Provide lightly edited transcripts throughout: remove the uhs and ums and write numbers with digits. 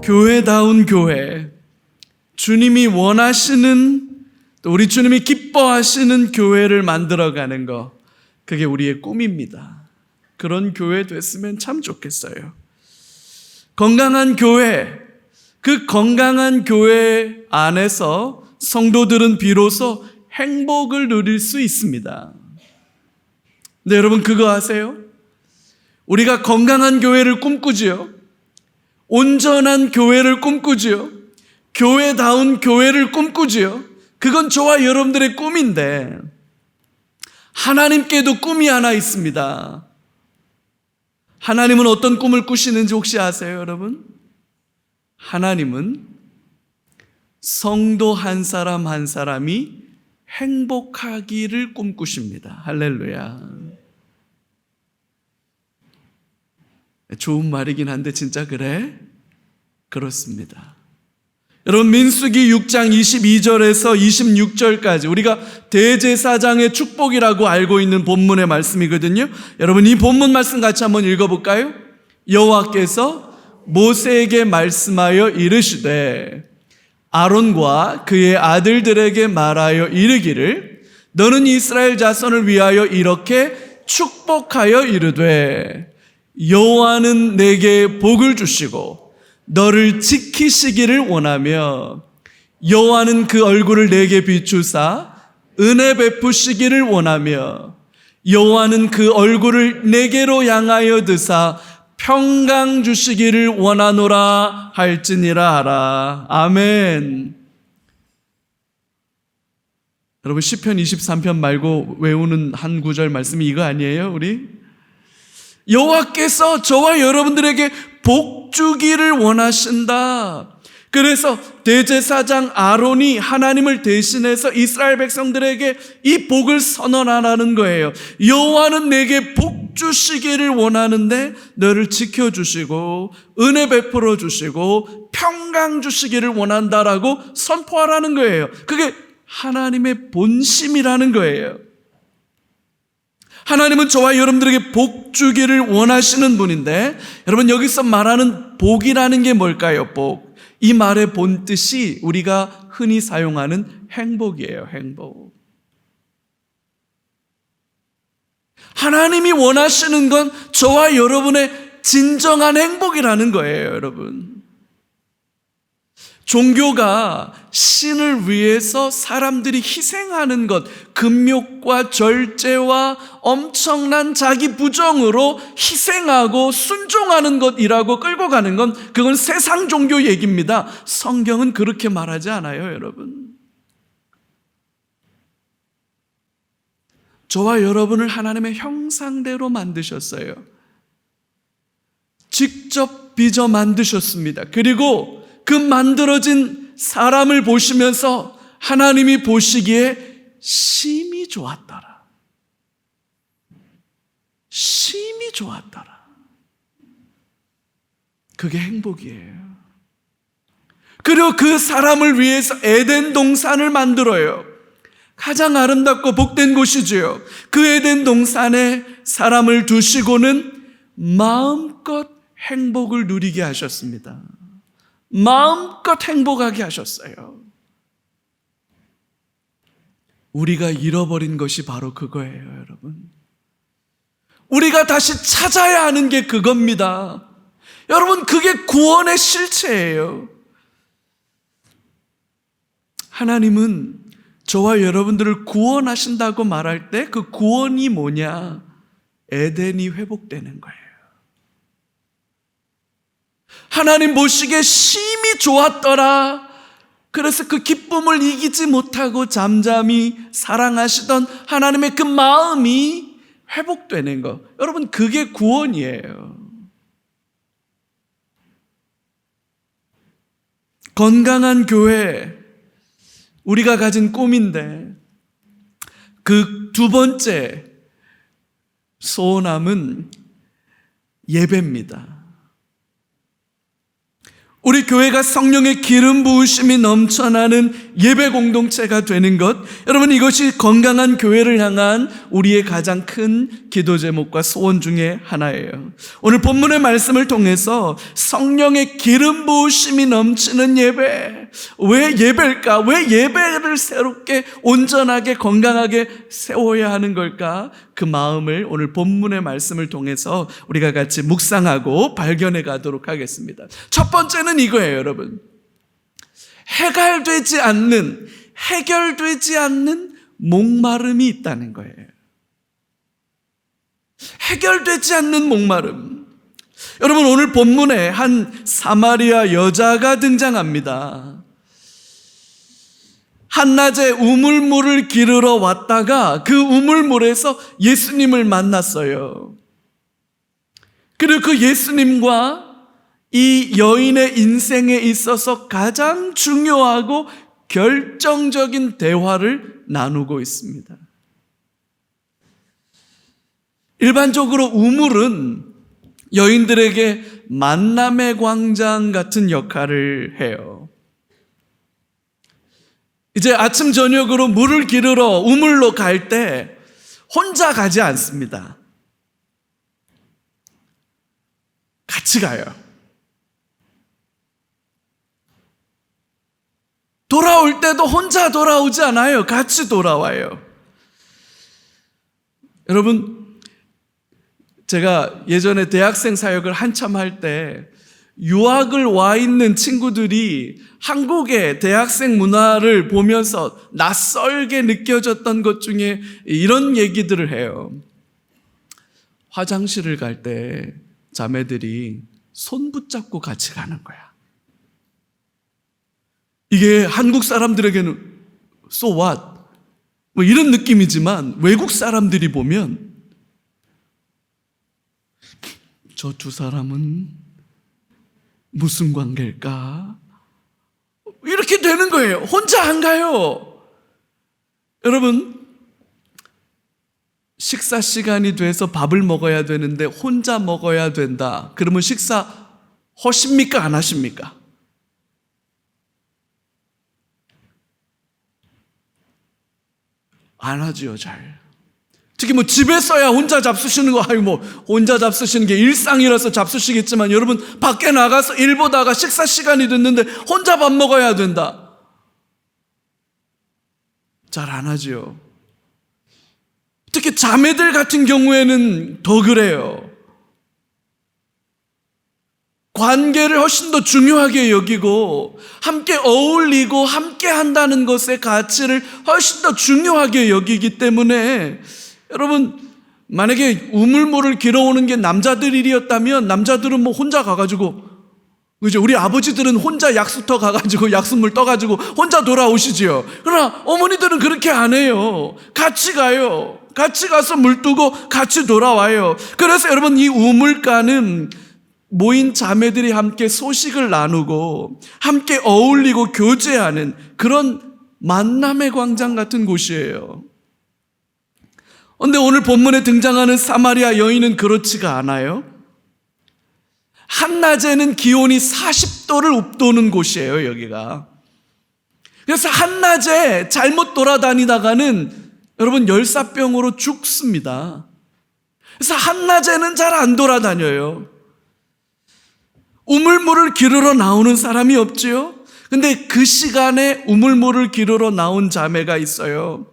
교회다운 교회, 주님이 원하시는, 또 우리 주님이 기뻐하시는 교회를 만들어가는 거, 그게 우리의 꿈입니다. 그런 교회 됐으면 참 좋겠어요. 건강한 교회, 그 건강한 교회 안에서 성도들은 비로소 행복을 누릴 수 있습니다. 네, 여러분 그거 아세요? 우리가 건강한 교회를 꿈꾸지요. 온전한 교회를 꿈꾸지요. 교회다운 교회를 꿈꾸지요. 그건 저와 여러분들의 꿈인데 하나님께도 꿈이 하나 있습니다. 하나님은 어떤 꿈을 꾸시는지 혹시 아세요, 여러분? 하나님은 성도 한 사람 한 사람이 행복하기를 꿈꾸십니다. 할렐루야. 좋은 말이긴 한데 진짜 그래? 그렇습니다. 여러분 민수기 6장 22절에서 26절까지 우리가 대제사장의 축복이라고 알고 있는 본문의 말씀이거든요. 여러분 이 본문 말씀 같이 한번 읽어볼까요? 여호와께서 모세에게 말씀하여 이르시되 아론과 그의 아들들에게 말하여 이르기를 너는 이스라엘 자손을 위하여 이렇게 축복하여 이르되 여호와는 내게 복을 주시고 너를 지키시기를 원하며 여호와는 그 얼굴을 내게 비추사 은혜 베푸시기를 원하며 여호와는 그 얼굴을 내게로 향하여 드사 평강 주시기를 원하노라 할지니라 하라. 아멘. 여러분 시편 23편 말고 외우는 한 구절 말씀이 이거 아니에요? 우리 여호와께서 저와 여러분들에게 복 주기를 원하신다. 그래서 대제사장 아론이 하나님을 대신해서 이스라엘 백성들에게 이 복을 선언하라는 거예요. 여호와는 내게 복 주시기를 원하는데 너를 지켜주시고 은혜 베풀어 주시고 평강 주시기를 원한다라고 선포하라는 거예요. 그게 하나님의 본심이라는 거예요. 하나님은 저와 여러분들에게 복 주기를 원하시는 분인데 여러분 여기서 말하는 복이라는 게 뭘까요? 복. 이 말의 본뜻이 우리가 흔히 사용하는 행복이에요. 행복. 하나님이 원하시는 건 저와 여러분의 진정한 행복이라는 거예요, 여러분. 종교가 신을 위해서 사람들이 희생하는 것, 금욕과 절제와 엄청난 자기 부정으로 희생하고 순종하는 것이라고 끌고 가는 건 그건 세상 종교 얘기입니다. 성경은 그렇게 말하지 않아요, 여러분. 저와 여러분을 하나님의 형상대로 만드셨어요. 직접 빚어 만드셨습니다. 그리고 그 만들어진 사람을 보시면서 하나님이 보시기에 심히 좋았더라. 심히 좋았더라. 그게 행복이에요. 그리고 그 사람을 위해서 에덴 동산을 만들어요. 가장 아름답고 복된 곳이지요. 그 에덴 동산에 사람을 두시고는 마음껏 행복을 누리게 하셨습니다. 마음껏 행복하게 하셨어요. 우리가 잃어버린 것이 바로 그거예요, 여러분. 우리가 다시 찾아야 하는 게 그겁니다. 여러분, 그게 구원의 실체예요. 하나님은 저와 여러분들을 구원하신다고 말할 때 그 구원이 뭐냐? 에덴이 회복되는 거예요. 하나님 보시기에 심히 좋았더라. 그래서 그 기쁨을 이기지 못하고 잠잠히 사랑하시던 하나님의 그 마음이 회복되는 것. 여러분, 그게 구원이에요. 건강한 교회, 우리가 가진 꿈인데 그 두 번째 소원함은 예배입니다. 우리 교회가 성령의 기름 부으심이 넘쳐나는 예배 공동체가 되는 것, 여러분 이것이 건강한 교회를 향한 우리의 가장 큰 기도 제목과 소원 중에 하나예요. 오늘 본문의 말씀을 통해서 성령의 기름 부으심이 넘치는 예배, 왜 예배일까? 왜 예배를 새롭게 온전하게 건강하게 세워야 하는 걸까? 그 마음을 오늘 본문의 말씀을 통해서 우리가 같이 묵상하고 발견해 가도록 하겠습니다. 첫 번째는 이거예요, 여러분. 해결되지 않는 목마름이 있다는 거예요. 해결되지 않는 목마름. 여러분, 오늘 본문에 한 사마리아 여자가 등장합니다. 한낮에 우물물을 기르러 왔다가 그 우물물에서 예수님을 만났어요. 그리고 그 예수님과 이 여인의 인생에 있어서 가장 중요하고 결정적인 대화를 나누고 있습니다. 일반적으로 우물은 여인들에게 만남의 광장 같은 역할을 해요. 이제 아침 저녁으로 물을 기르러 우물로 갈 때 혼자 가지 않습니다. 같이 가요. 돌아올 때도 혼자 돌아오지 않아요. 같이 돌아와요. 여러분, 제가 예전에 대학생 사역을 한참 할 때 유학을 와 있는 친구들이 한국의 대학생 문화를 보면서 낯설게 느껴졌던 것 중에 이런 얘기들을 해요. 화장실을 갈 때 자매들이 손 붙잡고 같이 가는 거야. 이게 한국 사람들에게는 so what? 뭐 이런 느낌이지만 외국 사람들이 보면 저 두 사람은 무슨 관계일까? 이렇게 되는 거예요. 혼자 안 가요. 여러분, 식사 시간이 돼서 밥을 먹어야 되는데 혼자 먹어야 된다. 그러면 식사 하십니까? 안 하십니까? 안 하지요, 잘. 특히 뭐 집에서야 혼자 잡수시는 거, 혼자 잡수시는 게 일상이라서 잡수시겠지만 여러분 밖에 나가서 일 보다가 식사 시간이 됐는데 혼자 밥 먹어야 된다. 잘 안 하지요. 특히 자매들 같은 경우에는 더 그래요. 관계를 훨씬 더 중요하게 여기고 함께 어울리고 함께 한다는 것의 가치를 훨씬 더 중요하게 여기기 때문에 여러분, 만약에 우물물을 길어오는 게 남자들 일이었다면 남자들은 뭐 혼자 가가지고, 그죠? 우리 아버지들은 혼자 약수터 가가지고 약수물 떠가지고 혼자 돌아오시지요. 그러나 어머니들은 그렇게 안 해요. 같이 가요. 같이 가서 물 뜨고 같이 돌아와요. 그래서 여러분, 이 우물가는 모인 자매들이 함께 소식을 나누고 함께 어울리고 교제하는 그런 만남의 광장 같은 곳이에요. 그런데 오늘 본문에 등장하는 사마리아 여인은 그렇지가 않아요. 한낮에는 기온이 40도를 웃도는 곳이에요, 여기가. 그래서 한낮에 잘못 돌아다니다가는 여러분 열사병으로 죽습니다. 그래서 한낮에는 잘 안 돌아다녀요. 우물물을 기르러 나오는 사람이 없지요. 근데 그 시간에 우물물을 기르러 나온 자매가 있어요.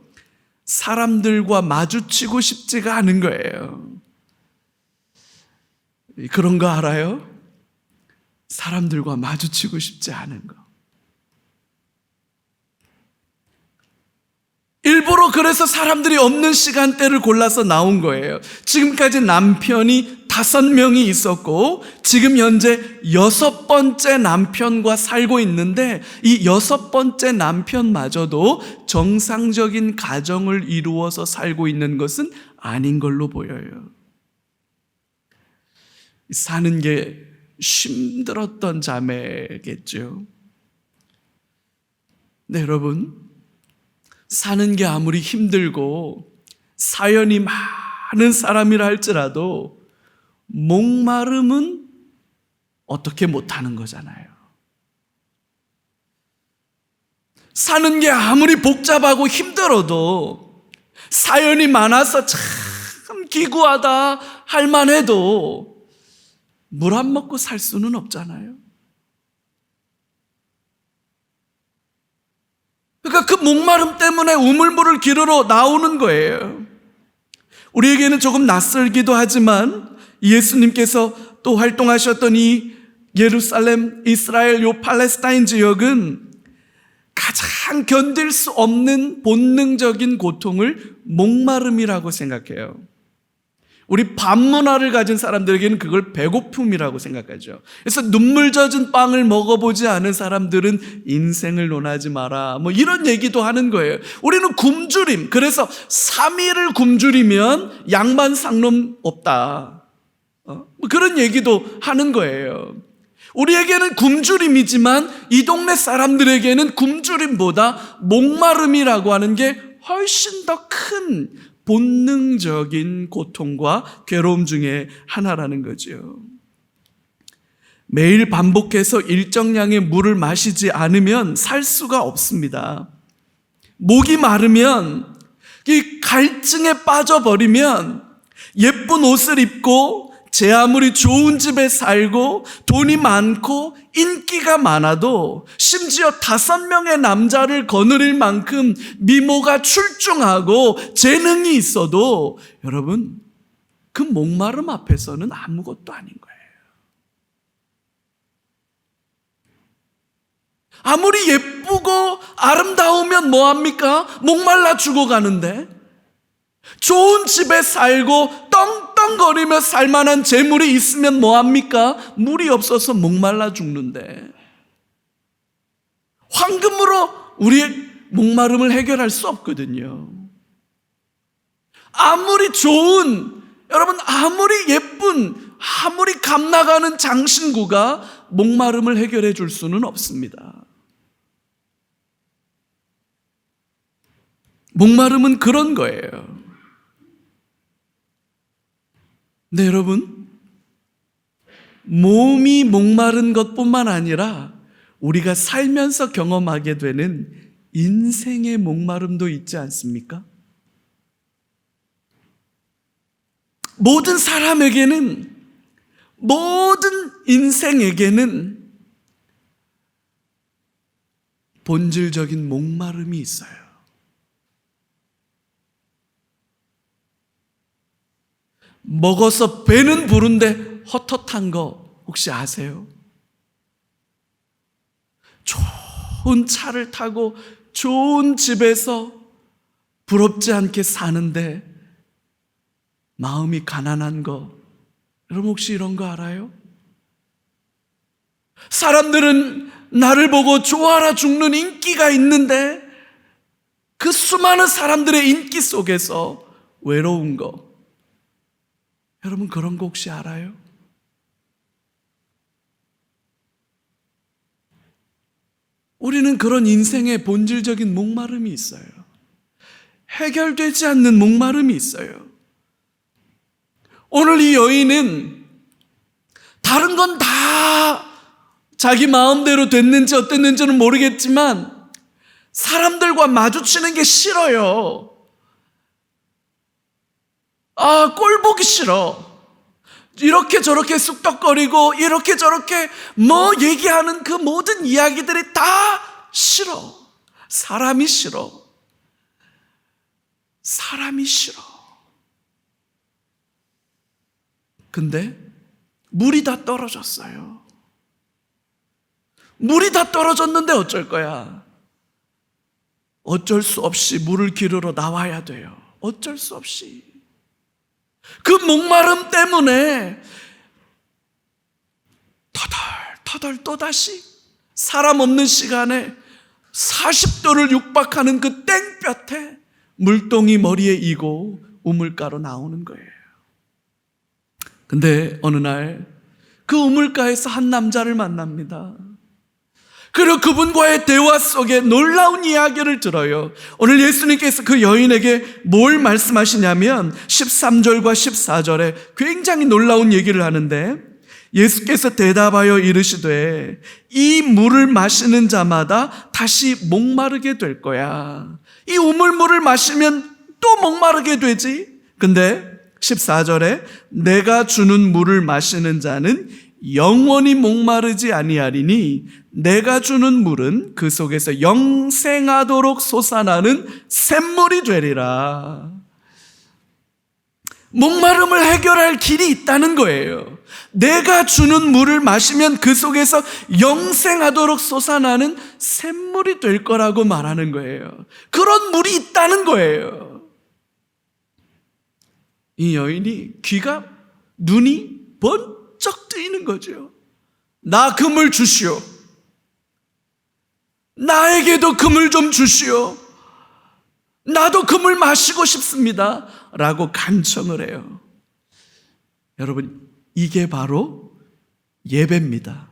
사람들과 마주치고 싶지가 않은 거예요. 그런 거 알아요? 사람들과 마주치고 싶지 않은 거. 일부러 그래서 사람들이 없는 시간대를 골라서 나온 거예요. 지금까지 남편이 5명이 있었고 지금 현재 6번째 남편과 살고 있는데 이 6번째 남편마저도 정상적인 가정을 이루어서 살고 있는 것은 아닌 걸로 보여요. 사는 게 힘들었던 자매겠죠. 네, 여러분, 사는 게 아무리 힘들고 사연이 많은 사람이라 할지라도 목마름은 어떻게 못하는 거잖아요. 사는 게 아무리 복잡하고 힘들어도, 사연이 많아서 참 기구하다 할 만해도 물 안 먹고 살 수는 없잖아요. 그러니까 그 목마름 때문에 우물물을 기르러 나오는 거예요. 우리에게는 조금 낯설기도 하지만 예수님께서 또 활동하셨던 이 예루살렘, 이스라엘, 요 팔레스타인 지역은 가장 견딜 수 없는 본능적인 고통을 목마름이라고 생각해요. 우리 밥 문화를 가진 사람들에게는 그걸 배고픔이라고 생각하죠. 그래서 눈물 젖은 빵을 먹어보지 않은 사람들은 인생을 논하지 마라, 뭐 이런 얘기도 하는 거예요. 우리는 굶주림, 그래서 3일을 굶주리면 양반상놈 없다, 뭐 그런 얘기도 하는 거예요. 우리에게는 굶주림이지만 이 동네 사람들에게는 굶주림보다 목마름이라고 하는 게 훨씬 더 큰 본능적인 고통과 괴로움 중에 하나라는 거죠. 매일 반복해서 일정량의 물을 마시지 않으면 살 수가 없습니다. 목이 마르면, 이 갈증에 빠져버리면 예쁜 옷을 입고 제 아무리 좋은 집에 살고 돈이 많고 인기가 많아도, 심지어 5명의 남자를 거느릴 만큼 미모가 출중하고 재능이 있어도 여러분, 그 목마름 앞에서는 아무것도 아닌 거예요. 아무리 예쁘고 아름다우면 뭐합니까? 목말라 죽어가는데, 좋은 집에 살고 떵떵거리며 살만한 재물이 있으면 뭐합니까? 물이 없어서 목말라 죽는데, 황금으로 우리의 목마름을 해결할 수 없거든요. 아무리 좋은, 여러분 아무리 예쁜, 아무리 값나가는 장신구가 목마름을 해결해 줄 수는 없습니다. 목마름은 그런 거예요. 네, 여러분, 몸이 목마른 것뿐만 아니라 우리가 살면서 경험하게 되는 인생의 목마름도 있지 않습니까? 모든 사람에게는, 모든 인생에게는 본질적인 목마름이 있어요. 먹어서 배는 부른데 헛헛한 거 혹시 아세요? 좋은 차를 타고 좋은 집에서 부럽지 않게 사는데 마음이 가난한 거, 여러분 혹시 이런 거 알아요? 사람들은 나를 보고 좋아라 죽는 인기가 있는데 그 수많은 사람들의 인기 속에서 외로운 거, 여러분 그런 거 혹시 알아요? 우리는 그런 인생의 본질적인 목마름이 있어요. 해결되지 않는 목마름이 있어요. 오늘 이 여인은 다른 건 다 자기 마음대로 됐는지 어땠는지는 모르겠지만 사람들과 마주치는 게 싫어요. 꼴 보기 싫어. 이렇게 저렇게 쑥덕거리고 이렇게 저렇게 뭐 얘기하는 그 모든 이야기들이 다 싫어. 사람이 싫어. 사람이 싫어. 근데 물이 다 떨어졌어요. 물이 다 떨어졌는데 어쩔 거야? 어쩔 수 없이 물을 기르러 나와야 돼요. 어쩔 수 없이. 그 목마름 때문에 터덜 또다시 사람 없는 시간에 40도를 육박하는 그 땡볕에 물동이 머리에 이고 우물가로 나오는 거예요. 근데 어느 날 그 우물가에서 한 남자를 만납니다. 그리고 그분과의 대화 속에 놀라운 이야기를 들어요. 오늘 예수님께서 그 여인에게 뭘 말씀하시냐면 13절과 14절에 굉장히 놀라운 얘기를 하는데, 예수께서 대답하여 이르시되 이 물을 마시는 자마다 다시 목마르게 될 거야. 이 우물물을 마시면 또 목마르게 되지. 근데 14절에 내가 주는 물을 마시는 자는 영원히 목마르지 아니하리니 내가 주는 물은 그 속에서 영생하도록 솟아나는 샘물이 되리라. 목마름을 해결할 길이 있다는 거예요. 내가 주는 물을 마시면 그 속에서 영생하도록 솟아나는 샘물이 될 거라고 말하는 거예요. 그런 물이 있다는 거예요. 이 여인이 귀가 눈이 번쩍 뜨이는 거죠. 나 그 물 주시오. 나에게도 그 물 좀 주시오. 나도 그 물 마시고 싶습니다. 라고 간청을 해요. 여러분, 이게 바로 예배입니다.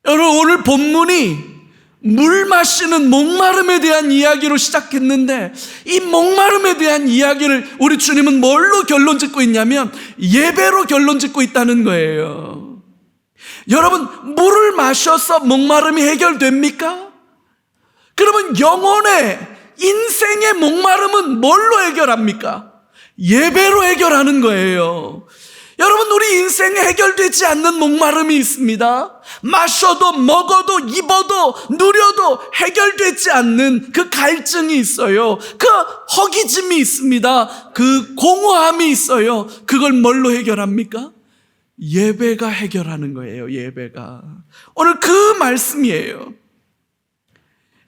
여러분, 오늘 본문이 물 마시는 목마름에 대한 이야기로 시작했는데 이 목마름에 대한 이야기를 우리 주님은 뭘로 결론 짓고 있냐면 예배로 결론 짓고 있다는 거예요. 여러분, 물을 마셔서 목마름이 해결됩니까? 그러면 영혼의 인생의 목마름은 뭘로 해결합니까? 예배로 해결하는 거예요. 여러분, 우리 인생에 해결되지 않는 목마름이 있습니다. 마셔도 먹어도 입어도 누려도 해결되지 않는 그 갈증이 있어요. 그 허기짐이 있습니다. 그 공허함이 있어요. 그걸 뭘로 해결합니까? 예배가 해결하는 거예요. 예배가. 오늘 그 말씀이에요.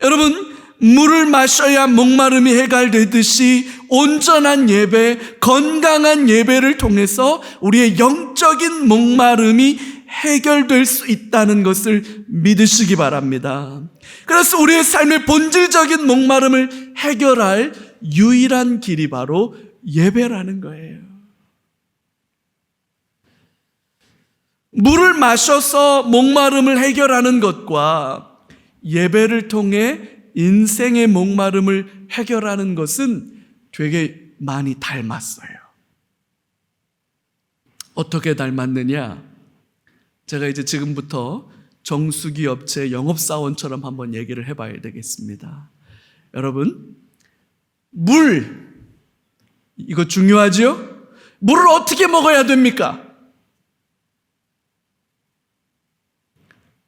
여러분, 물을 마셔야 목마름이 해결되듯이 온전한 예배, 건강한 예배를 통해서 우리의 영적인 목마름이 해결될 수 있다는 것을 믿으시기 바랍니다. 그래서 우리의 삶의 본질적인 목마름을 해결할 유일한 길이 바로 예배라는 거예요. 물을 마셔서 목마름을 해결하는 것과 예배를 통해 인생의 목마름을 해결하는 것은 되게 많이 닮았어요. 어떻게 닮았느냐? 제가 이제 지금부터 정수기 업체 영업사원처럼 한번 얘기를 해봐야 되겠습니다. 여러분, 물, 이거 중요하죠? 물을 어떻게 먹어야 됩니까?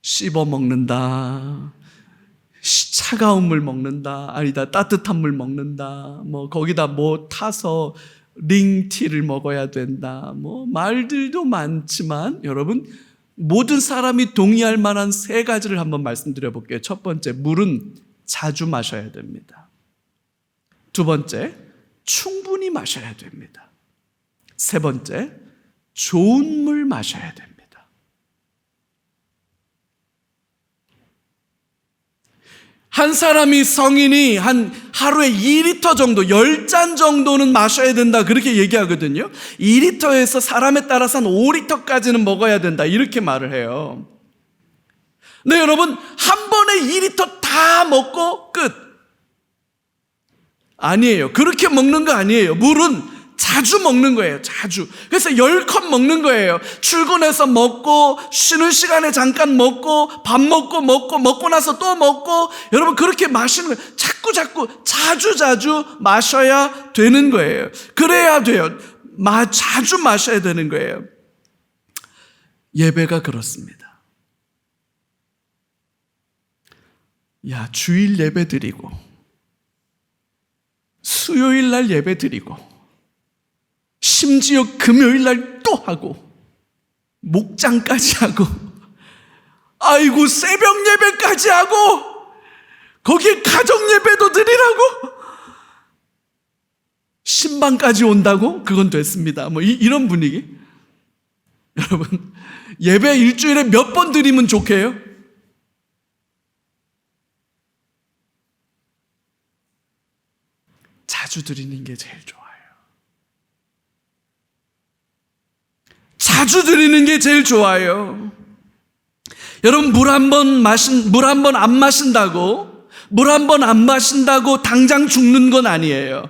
씹어 먹는다. 차가운 물 먹는다. 아니다, 따뜻한 물 먹는다. 거기다 타서 링티를 먹어야 된다. 말들도 많지만 여러분, 모든 사람이 동의할 만한 세 가지를 한번 말씀드려 볼게요. 첫 번째, 물은 자주 마셔야 됩니다. 두 번째, 충분히 마셔야 됩니다. 세 번째, 좋은 물 마셔야 됩니다. 한 사람이 성인이 하루에 2리터 정도, 10잔 정도는 마셔야 된다, 그렇게 얘기하거든요. 2리터에서 사람에 따라서 한 5리터까지는 먹어야 된다, 이렇게 말을 해요. 네, 여러분, 한 번에 2리터 다 먹고 끝. 아니에요. 그렇게 먹는 거 아니에요. 물은 자주 먹는 거예요. 자주. 그래서 10컵 먹는 거예요. 출근해서 먹고, 쉬는 시간에 잠깐 먹고, 밥 먹고 나서 또 먹고, 여러분, 그렇게 마시는 거예요. 자꾸 자주 마셔야 되는 거예요. 그래야 돼요. 자주 마셔야 되는 거예요. 예배가 그렇습니다. 주일 예배 드리고, 수요일 날 예배 드리고, 심지어 금요일 날 또 하고, 목장까지 하고, 아이고, 새벽 예배까지 하고, 거기에 가정 예배도 드리라고, 신방까지 온다고? 그건 됐습니다. 이런 분위기. 여러분, 예배 일주일에 몇 번 드리면 좋게요? 자주 드리는 게 제일 좋아요. 자주 드리는 게 제일 좋아요. 여러분, 물 한 번 안 마신다고, 물 한 번 안 마신다고 당장 죽는 건 아니에요.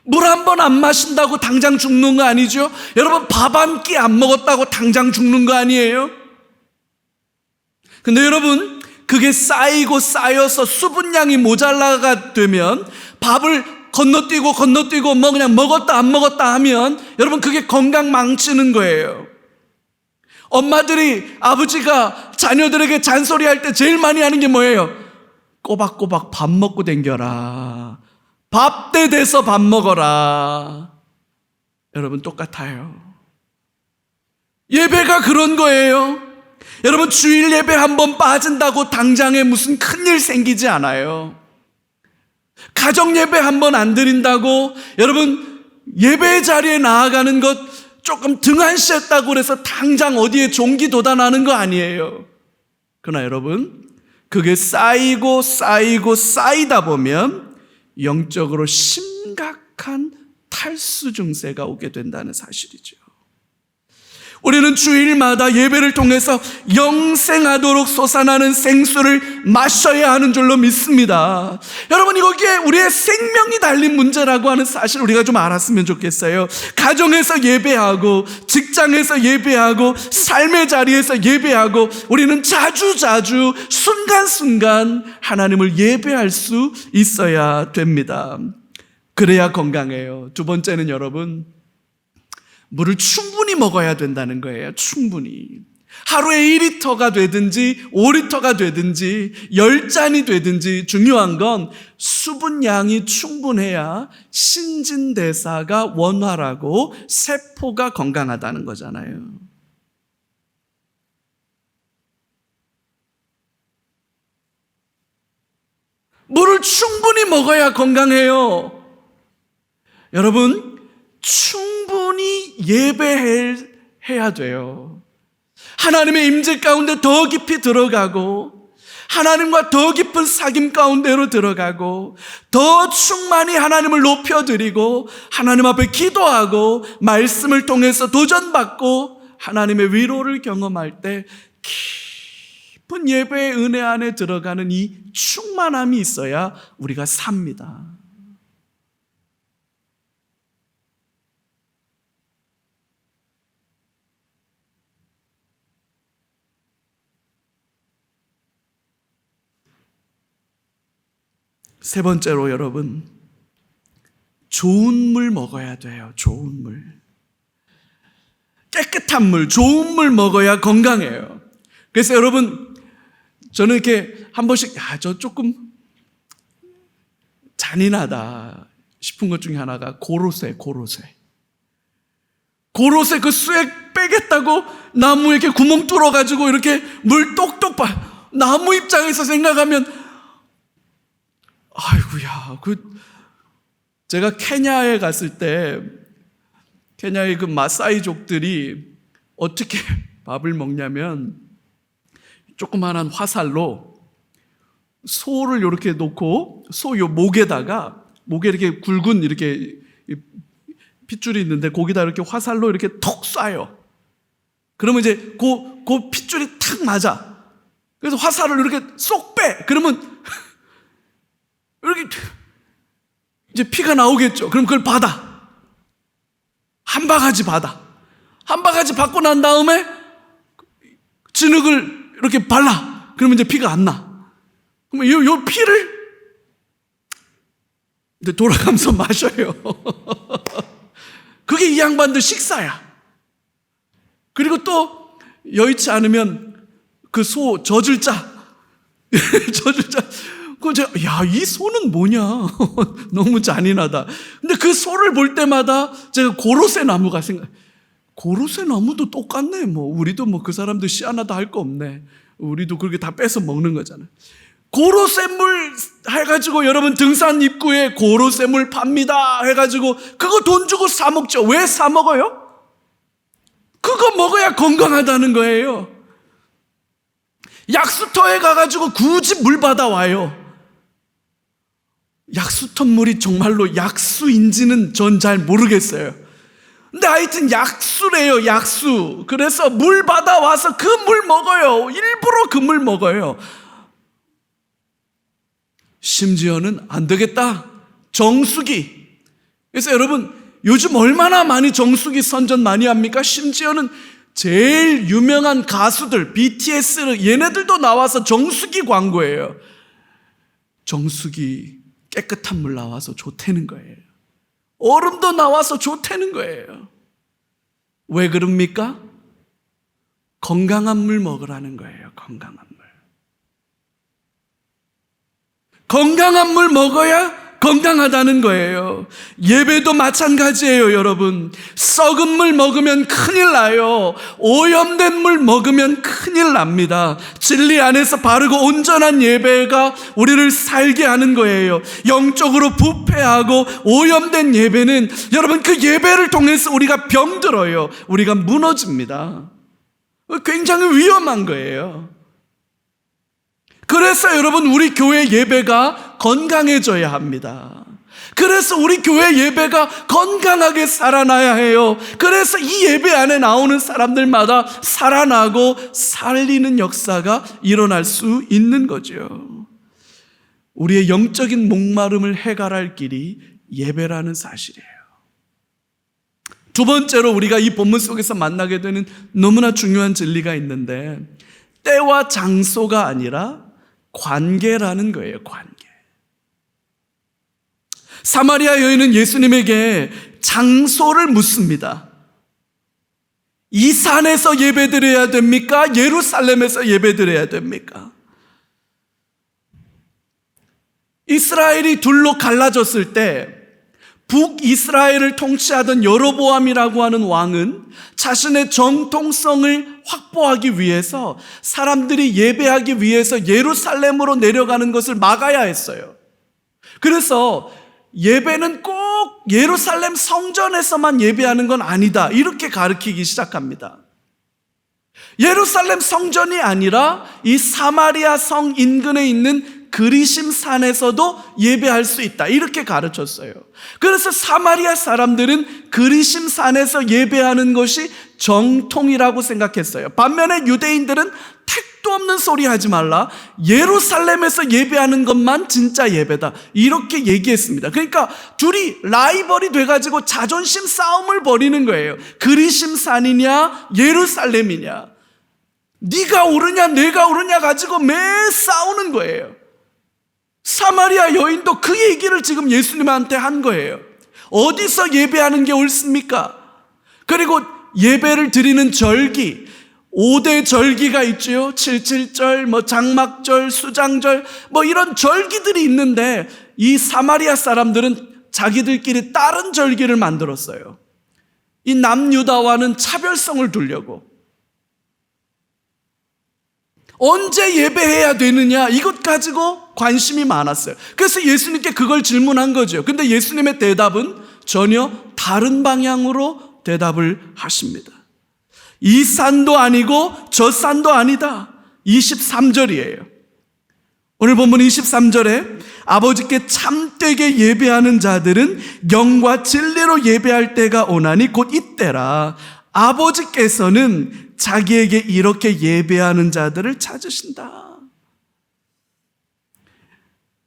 물 한 번 안 마신다고 당장 죽는 거 아니죠? 여러분, 밥 한 끼 안 먹었다고 당장 죽는 거 아니에요? 근데 여러분, 그게 쌓이고 쌓여서 수분량이 모자라가 되면 밥을 건너뛰고 뭐 그냥 먹었다 안 먹었다 하면 여러분, 그게 건강 망치는 거예요. 엄마들이, 아버지가 자녀들에게 잔소리할 때 제일 많이 하는 게 뭐예요? 꼬박꼬박 밥 먹고 댕겨라. 밥때 돼서 밥 먹어라. 여러분, 똑같아요. 예배가 그런 거예요. 여러분, 주일 예배 한번 빠진다고 당장에 무슨 큰일 생기지 않아요. 가정 예배 한번 안 드린다고 여러분, 예배 자리에 나아가는 것 조금 등한시했다고 그래서 당장 어디에 종기 돋아나는 거 아니에요. 그러나 여러분, 그게 쌓이고 쌓이다 보면 영적으로 심각한 탈수 증세가 오게 된다는 사실이죠. 우리는 주일마다 예배를 통해서 영생하도록 솟아나는 생수를 마셔야 하는 줄로 믿습니다. 여러분, 이게 우리의 생명이 달린 문제라고 하는 사실 우리가 좀 알았으면 좋겠어요. 가정에서 예배하고, 직장에서 예배하고, 삶의 자리에서 예배하고, 우리는 자주자주 순간순간 하나님을 예배할 수 있어야 됩니다. 그래야 건강해요. 두 번째는 여러분, 물을 충분히 먹어야 된다는 거예요. 충분히. 하루에 1리터가 되든지 5리터가 되든지 10잔이 되든지 중요한 건 수분량이 충분해야 신진대사가 원활하고 세포가 건강하다는 거잖아요. 물을 충분히 먹어야 건강해요. 여러분, 충분히 예배해야 돼요. 하나님의 임재 가운데 더 깊이 들어가고, 하나님과 더 깊은 사귐 가운데로 들어가고, 더 충만히 하나님을 높여드리고, 하나님 앞에 기도하고, 말씀을 통해서 도전받고, 하나님의 위로를 경험할 때 깊은 예배의 은혜 안에 들어가는 이 충만함이 있어야 우리가 삽니다. 세 번째로 여러분, 좋은 물 먹어야 돼요. 좋은 물. 깨끗한 물, 좋은 물 먹어야 건강해요. 그래서 여러분, 저는 이렇게 한 번씩 저 조금 잔인하다 싶은 것 중에 하나가 고로쇠 그 쇠 빼겠다고 나무에 이렇게 구멍 뚫어가지고 이렇게 물 똑똑 봐. 나무 입장에서 생각하면 아이고야, 제가 케냐에 갔을 때 케냐의 그 마사이족들이 어떻게 밥을 먹냐면 조그만한 화살로 소를 이렇게 놓고 소 요 목에 이렇게 굵은 이렇게 핏줄이 있는데 거기다 이렇게 화살로 이렇게 톡 쏴요. 그러면 이제 그 핏줄이 탁 맞아. 그래서 화살을 이렇게 쏙 빼. 그러면 이렇게 이제 피가 나오겠죠. 그럼 그걸 받아. 한 바가지 받아. 한 바가지 받고 난 다음에 진흙을 이렇게 발라. 그러면 이제 피가 안 나. 그러면 요 피를 이제 돌아가면서 마셔요. 그게 이 양반들 식사야. 그리고 또 여의치 않으면 그 소 젖을 짜. 젖을 짜. 이 소는 뭐냐? 너무 잔인하다. 근데 그 소를 볼 때마다 제가 고로쇠 나무가 고로쇠 나무도 똑같네. 우리도 그 사람들 씨 하나도 할 거 없네. 우리도 그렇게 다 뺏어 먹는 거잖아요. 고로쇠물 해가지고 여러분 등산 입구에 고로쇠물 팝니다 해가지고 그거 돈 주고 사 먹죠. 왜 사 먹어요? 그거 먹어야 건강하다는 거예요. 약수터에 가가지고 굳이 물 받아와요. 약수터 물이 정말로 약수인지는 전 잘 모르겠어요. 근데 하여튼 약수래요, 약수. 그래서 물 받아와서 그 물 먹어요. 일부러 그 물 먹어요. 심지어는 안 되겠다. 정수기. 그래서 여러분, 요즘 얼마나 많이 정수기 선전 많이 합니까? 심지어는 제일 유명한 가수들, BTS, 얘네들도 나와서 정수기 광고예요. 정수기 깨끗한 물 나와서 좋다는 거예요. 얼음도 나와서 좋다는 거예요. 왜 그럽니까? 건강한 물 먹으라는 거예요. 건강한 물. 건강한 물 먹어야 건강하다는 거예요. 예배도 마찬가지예요, 여러분. 썩은 물 먹으면 큰일 나요. 오염된 물 먹으면 큰일 납니다. 진리 안에서 바르고 온전한 예배가 우리를 살게 하는 거예요. 영적으로 부패하고 오염된 예배는 여러분, 그 예배를 통해서 우리가 병들어요. 우리가 무너집니다. 굉장히 위험한 거예요. 그래서 여러분, 우리 교회 예배가 건강해져야 합니다. 그래서 우리 교회 예배가 건강하게 살아나야 해요. 그래서 이 예배 안에 나오는 사람들마다 살아나고 살리는 역사가 일어날 수 있는 거죠. 우리의 영적인 목마름을 해결할 길이 예배라는 사실이에요. 두 번째로 우리가 이 본문 속에서 만나게 되는 너무나 중요한 진리가 있는데, 때와 장소가 아니라 관계라는 거예요. 관계. 사마리아 여인은 예수님에게 장소를 묻습니다. 이 산에서 예배드려야 됩니까? 예루살렘에서 예배드려야 됩니까? 이스라엘이 둘로 갈라졌을 때 북이스라엘을 통치하던 여로보암이라고 하는 왕은 자신의 정통성을 확보하기 위해서 사람들이 예배하기 위해서 예루살렘으로 내려가는 것을 막아야 했어요. 그래서 예배는 꼭 예루살렘 성전에서만 예배하는 건 아니다, 이렇게 가르치기 시작합니다. 예루살렘 성전이 아니라 이 사마리아 성 인근에 있는 그리심 산에서도 예배할 수 있다, 이렇게 가르쳤어요. 그래서 사마리아 사람들은 그리심 산에서 예배하는 것이 정통이라고 생각했어요. 반면에 유대인들은 택도 없는 소리 하지 말라, 예루살렘에서 예배하는 것만 진짜 예배다, 이렇게 얘기했습니다. 그러니까 둘이 라이벌이 돼가지고 자존심 싸움을 벌이는 거예요. 그리심 산이냐 예루살렘이냐, 네가 옳으냐 내가 옳으냐 가지고 매 싸우는 거예요. 사마리아 여인도 그 얘기를 지금 예수님한테 한 거예요. 어디서 예배하는 게 옳습니까? 그리고 예배를 드리는 절기, 5대 절기가 있죠. 7.7절, 장막절, 수장절, 이런 절기들이 있는데 이 사마리아 사람들은 자기들끼리 다른 절기를 만들었어요. 이 남유다와는 차별성을 두려고. 언제 예배해야 되느냐, 이것 가지고 관심이 많았어요. 그래서 예수님께 그걸 질문한 거죠. 근데 예수님의 대답은 전혀 다른 방향으로 대답을 하십니다. 이 산도 아니고 저 산도 아니다. 23절이에요. 오늘 본문 23절에 아버지께 참되게 예배하는 자들은 영과 진리로 예배할 때가 오나니 곧 이때라. 아버지께서는 자기에게 이렇게 예배하는 자들을 찾으신다.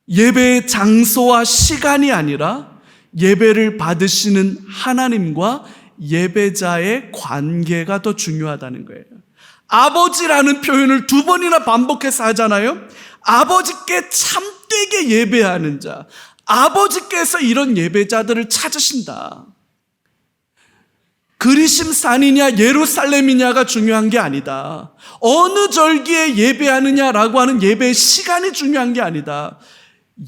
예배의 장소와 시간이 아니라 예배를 받으시는 하나님과 예배자의 관계가 더 중요하다는 거예요. 아버지라는 표현을 두 번이나 반복해서 하잖아요. 아버지께 참되게 예배하는 자, 아버지께서 이런 예배자들을 찾으신다. 그리심 산이냐 예루살렘이냐가 중요한 게 아니다. 어느 절기에 예배하느냐라고 하는 예배의 시간이 중요한 게 아니다.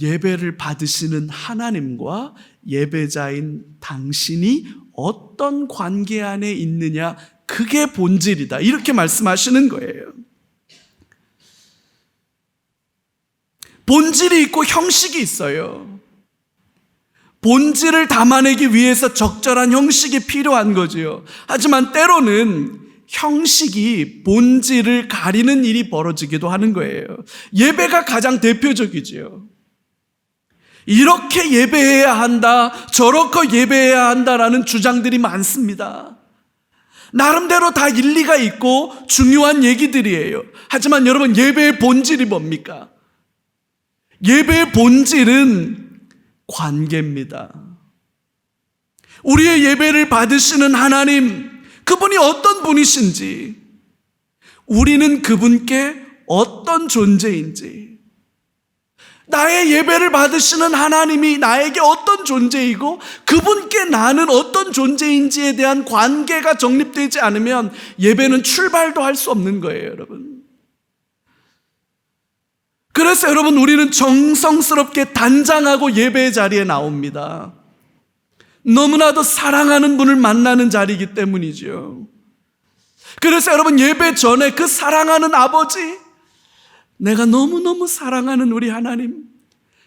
예배를 받으시는 하나님과 예배자인 당신이 어떤 관계 안에 있느냐, 그게 본질이다, 이렇게 말씀하시는 거예요. 본질이 있고 형식이 있어요. 본질을 담아내기 위해서 적절한 형식이 필요한 거지요. 하지만 때로는 형식이 본질을 가리는 일이 벌어지기도 하는 거예요. 예배가 가장 대표적이지요. 이렇게 예배해야 한다, 저렇게 예배해야 한다라는 주장들이 많습니다. 나름대로 다 일리가 있고 중요한 얘기들이에요. 하지만 여러분, 예배의 본질이 뭡니까? 예배의 본질은 관계입니다. 우리의 예배를 받으시는 하나님, 그분이 어떤 분이신지, 우리는 그분께 어떤 존재인지, 나의 예배를 받으시는 하나님이 나에게 어떤 존재이고 그분께 나는 어떤 존재인지에 대한 관계가 정립되지 않으면 예배는 출발도 할 수 없는 거예요, 여러분. 그래서 여러분, 우리는 정성스럽게 단장하고 예배의 자리에 나옵니다. 너무나도 사랑하는 분을 만나는 자리이기 때문이죠. 그래서 여러분, 예배 전에 그 사랑하는 아버지, 내가 너무너무 사랑하는 우리 하나님,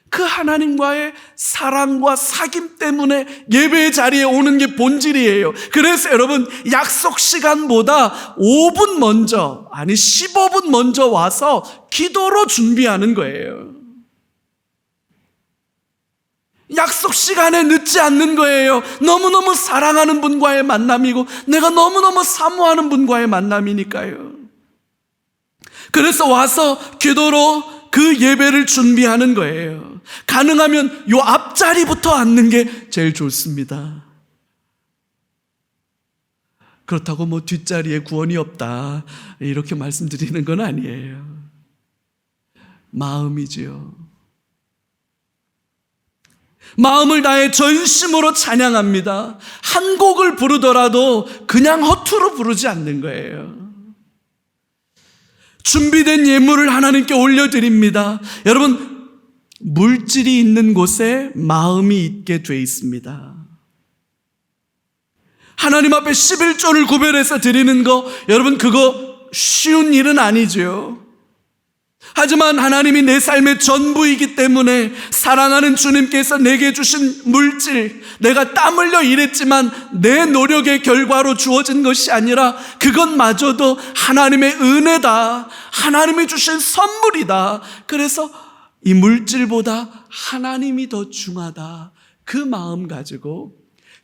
그 하나님과의 사랑과 사귐 때문에 예배의 자리에 오는 게 본질이에요. 그래서 여러분, 약속 시간보다 5분 먼저, 아니 15분 먼저 와서 기도로 준비하는 거예요. 약속 시간에 늦지 않는 거예요. 너무너무 사랑하는 분과의 만남이고 내가 너무너무 사모하는 분과의 만남이니까요. 그래서 와서 기도로 그 예배를 준비하는 거예요. 가능하면 요 앞자리부터 앉는 게 제일 좋습니다. 그렇다고 뭐 뒷자리에 구원이 없다 이렇게 말씀드리는 건 아니에요. 마음이지요. 마음을 다해 전심으로 찬양합니다. 한 곡을 부르더라도 그냥 허투루 부르지 않는 거예요. 준비된 예물을 하나님께 올려드립니다. 여러분, 물질이 있는 곳에 마음이 있게 돼 있습니다. 하나님 앞에 11조를 구별해서 드리는 거, 여러분 그거 쉬운 일은 아니죠. 하지만 하나님이 내 삶의 전부이기 때문에 사랑하는 주님께서 내게 주신 물질, 내가 땀 흘려 일했지만 내 노력의 결과로 주어진 것이 아니라 그것마저도 하나님의 은혜다, 하나님이 주신 선물이다. 그래서 이 물질보다 하나님이 더 중하다, 그 마음 가지고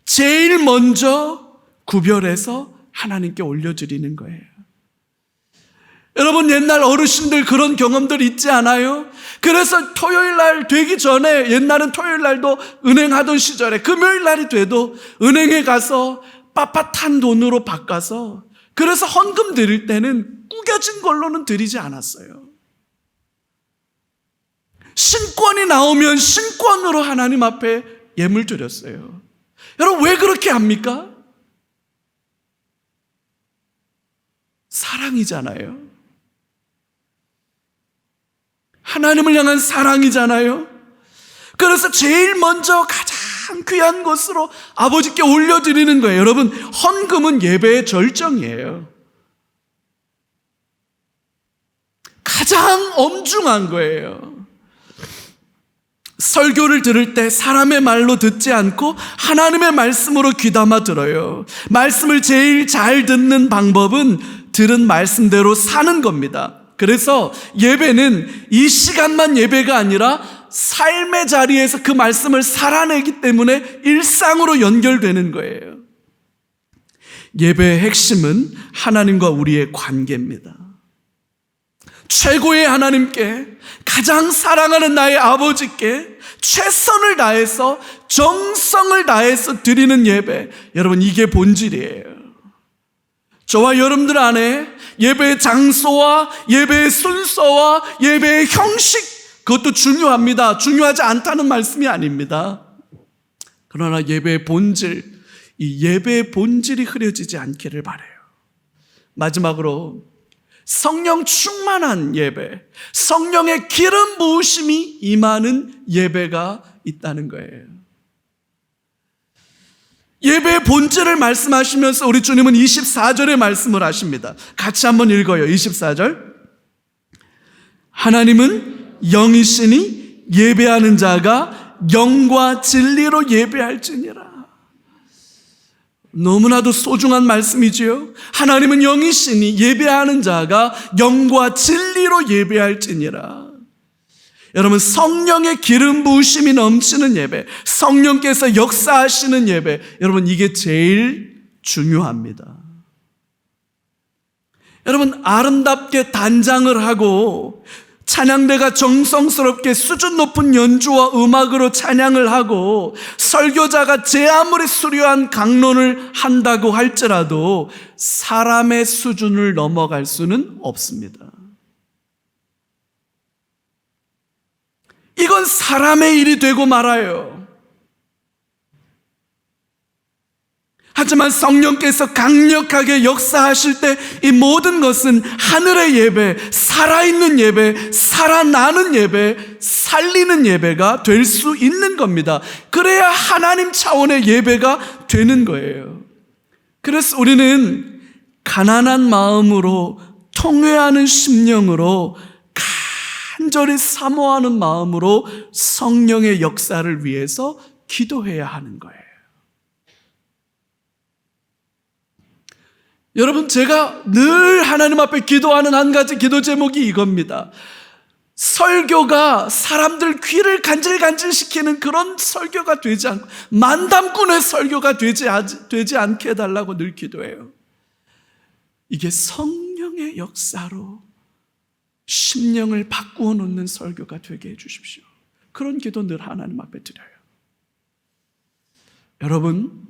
제일 먼저 구별해서 하나님께 올려드리는 거예요. 여러분, 옛날 어르신들 그런 경험들 있지 않아요? 그래서 토요일 날 되기 전에, 옛날은 토요일 날도 은행하던 시절에 금요일 날이 돼도 은행에 가서 빳빳한 돈으로 바꿔서, 그래서 헌금 드릴 때는 구겨진 걸로는 드리지 않았어요. 신권이 나오면 신권으로 하나님 앞에 예물 드렸어요. 여러분, 왜 그렇게 합니까? 사랑이잖아요. 하나님을 향한 사랑이잖아요. 그래서 제일 먼저 가장 귀한 것으로 아버지께 올려드리는 거예요. 여러분, 헌금은 예배의 절정이에요. 가장 엄중한 거예요. 설교를 들을 때 사람의 말로 듣지 않고 하나님의 말씀으로 귀담아 들어요. 말씀을 제일 잘 듣는 방법은 들은 말씀대로 사는 겁니다. 그래서 예배는 이 시간만 예배가 아니라 삶의 자리에서 그 말씀을 살아내기 때문에 일상으로 연결되는 거예요. 예배의 핵심은 하나님과 우리의 관계입니다. 최고의 하나님께, 가장 사랑하는 나의 아버지께 최선을 다해서, 정성을 다해서 드리는 예배, 여러분 이게 본질이에요. 저와 여러분들 안에 예배의 장소와 예배의 순서와 예배의 형식, 그것도 중요합니다. 중요하지 않다는 말씀이 아닙니다. 그러나 예배의 본질, 이 예배의 본질이 흐려지지 않기를 바라요. 마지막으로 성령 충만한 예배, 성령의 기름 부으심이 임하는 예배가 있다는 거예요. 예배의 본질을 말씀하시면서 우리 주님은 24절의 말씀을 하십니다. 같이 한번 읽어요. 24절. 하나님은 영이시니 예배하는 자가 영과 진리로 예배할지니라. 너무나도 소중한 말씀이지요. 하나님은 영이시니 예배하는 자가 영과 진리로 예배할지니라. 여러분, 성령의 기름 부으심이 넘치는 예배, 성령께서 역사하시는 예배, 여러분 이게 제일 중요합니다. 여러분, 아름답게 단장을 하고 찬양대가 정성스럽게 수준 높은 연주와 음악으로 찬양을 하고 설교자가 제 아무리 수려한 강론을 한다고 할지라도 사람의 수준을 넘어갈 수는 없습니다. 이건 사람의 일이 되고 말아요. 하지만 성령께서 강력하게 역사하실 때 이 모든 것은 하늘의 예배, 살아있는 예배, 살아나는 예배, 살리는 예배가 될 수 있는 겁니다. 그래야 하나님 차원의 예배가 되는 거예요. 그래서 우리는 가난한 마음으로, 통회하는 심령으로, 간절히 사모하는 마음으로 성령의 역사를 위해서 기도해야 하는 거예요. 여러분, 제가 늘 하나님 앞에 기도하는 한 가지 기도 제목이 이겁니다. 설교가 사람들 귀를 간질간질시키는 그런 설교가 되지 않고 만담꾼의 설교가 되지 않게 해달라고 늘 기도해요. 이게 성령의 역사로 심령을 바꾸어 놓는 설교가 되게 해주십시오. 그런 기도 늘 하나님 앞에 드려요. 여러분,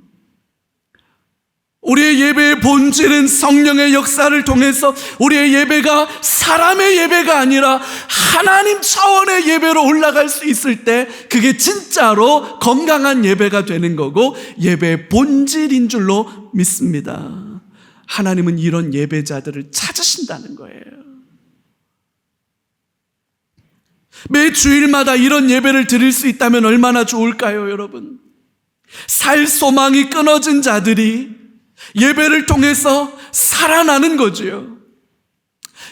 우리의 예배의 본질은 성령의 역사를 통해서 우리의 예배가 사람의 예배가 아니라 하나님 차원의 예배로 올라갈 수 있을 때 그게 진짜로 건강한 예배가 되는 거고 예배의 본질인 줄로 믿습니다. 하나님은 이런 예배자들을 찾으신다는 거예요. 매 주일마다 이런 예배를 드릴 수 있다면 얼마나 좋을까요, 여러분? 살 소망이 끊어진 자들이 예배를 통해서 살아나는 거지요.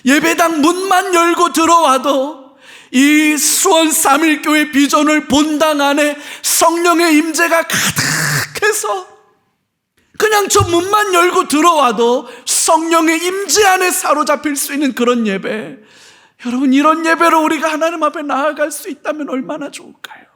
예배당 문만 열고 들어와도 이 수원 삼일교회 비전을 본당 안에 성령의 임재가 가득해서 그냥 저 문만 열고 들어와도 성령의 임재 안에 사로잡힐 수 있는 그런 예배. 여러분, 이런 예배로 우리가 하나님 앞에 나아갈 수 있다면 얼마나 좋을까요?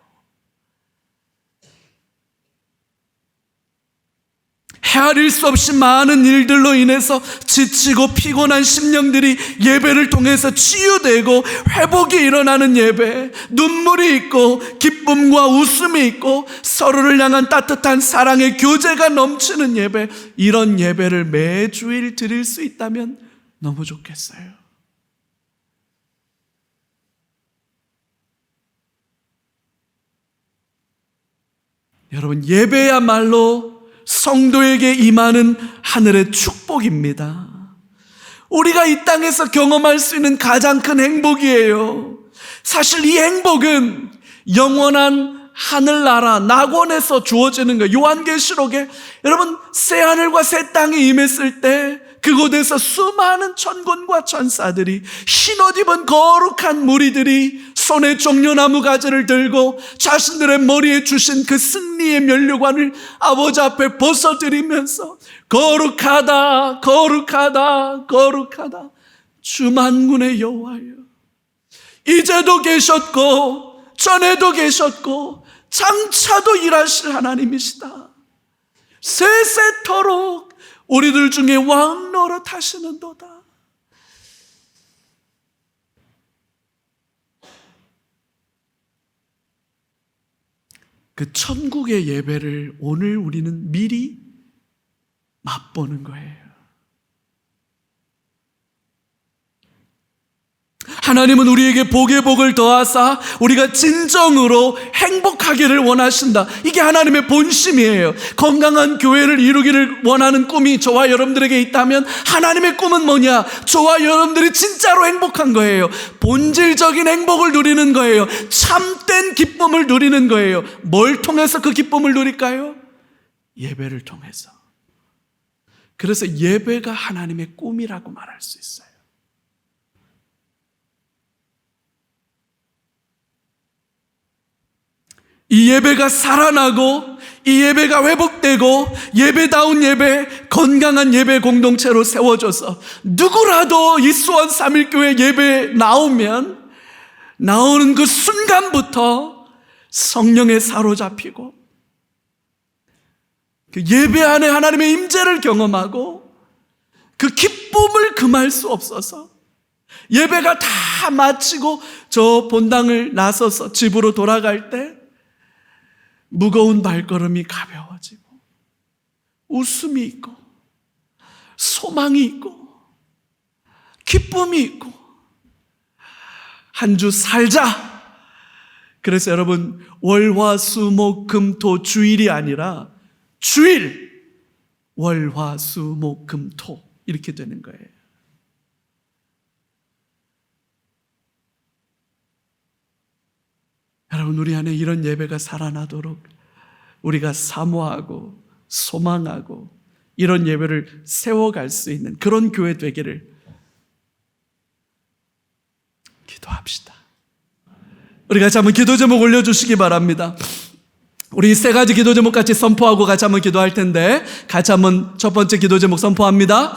헤아릴 수 없이 많은 일들로 인해서 지치고 피곤한 심령들이 예배를 통해서 치유되고 회복이 일어나는 예배, 눈물이 있고 기쁨과 웃음이 있고 서로를 향한 따뜻한 사랑의 교제가 넘치는 예배, 이런 예배를 매주일 드릴 수 있다면 너무 좋겠어요. 여러분, 예배야말로 성도에게 임하는 하늘의 축복입니다. 우리가 이 땅에서 경험할 수 있는 가장 큰 행복이에요. 사실 이 행복은 영원한 하늘나라 낙원에서 주어지는 거예요. 요한계시록에 여러분, 새하늘과 새 땅이 임했을 때 그곳에서 수많은 천군과 천사들이 흰옷 입은 거룩한 무리들이 손에 종려나무 가지를 들고 자신들의 머리에 주신 그 승리의 면류관을 아버지 앞에 벗어드리면서 거룩하다, 거룩하다, 거룩하다 주 만군의 여호와여, 이제도 계셨고 전에도 계셨고 장차도 일하실 하나님이시다. 세세토록 우리들 중에 왕 노릇 하시는도다. 그 천국의 예배를 오늘 우리는 미리 맛보는 거예요. 하나님은 우리에게 복의 복을 더하사 우리가 진정으로 행복하기를 원하신다. 이게 하나님의 본심이에요. 건강한 교회를 이루기를 원하는 꿈이 저와 여러분들에게 있다면 하나님의 꿈은 뭐냐? 저와 여러분들이 진짜로 행복한 거예요. 본질적인 행복을 누리는 거예요. 참된 기쁨을 누리는 거예요. 뭘 통해서 그 기쁨을 누릴까요? 예배를 통해서. 그래서 예배가 하나님의 꿈이라고 말할 수 있어요. 이 예배가 살아나고 이 예배가 회복되고 예배다운 예배, 건강한 예배 공동체로 세워져서 누구라도 이 수원 삼일교회 예배에 나오는 그 순간부터 성령에 사로잡히고 그 예배 안에 하나님의 임재를 경험하고 그 기쁨을 금할 수 없어서 예배가 다 마치고 저 본당을 나서서 집으로 돌아갈 때 무거운 발걸음이 가벼워지고 웃음이 있고 소망이 있고 기쁨이 있고 한 주 살자. 그래서 여러분, 월화수목금토 주일이 아니라 주일, 월화수목금토 이렇게 되는 거예요. 여러분, 우리 안에 이런 예배가 살아나도록 우리가 사모하고 소망하고 이런 예배를 세워갈 수 있는 그런 교회 되기를 기도합시다. 우리 같이 한번 기도 제목 올려주시기 바랍니다. 우리 세 가지 기도 제목 같이 선포하고 같이 한번 기도할 텐데, 같이 한번 첫 번째 기도 제목 선포합니다.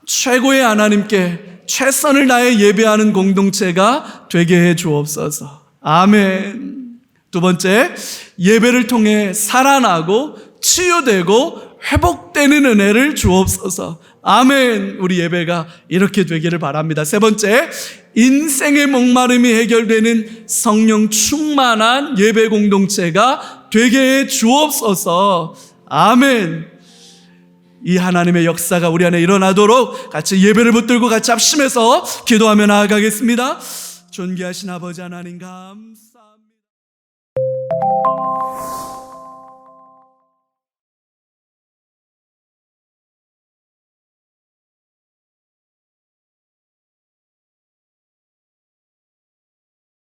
최고의 하나님께 최선을 다해 예배하는 공동체가 되게 해 주옵소서. 아멘. 두 번째, 예배를 통해 살아나고 치유되고 회복되는 은혜를 주옵소서. 아멘. 우리 예배가 이렇게 되기를 바랍니다. 세 번째, 인생의 목마름이 해결되는 성령 충만한 예배 공동체가 되게 해 주옵소서. 아멘. 이 하나님의 역사가 우리 안에 일어나도록 같이 예배를 붙들고 같이 합심해서 기도하며 나아가겠습니다. 존귀하신 아버지 하나님 감사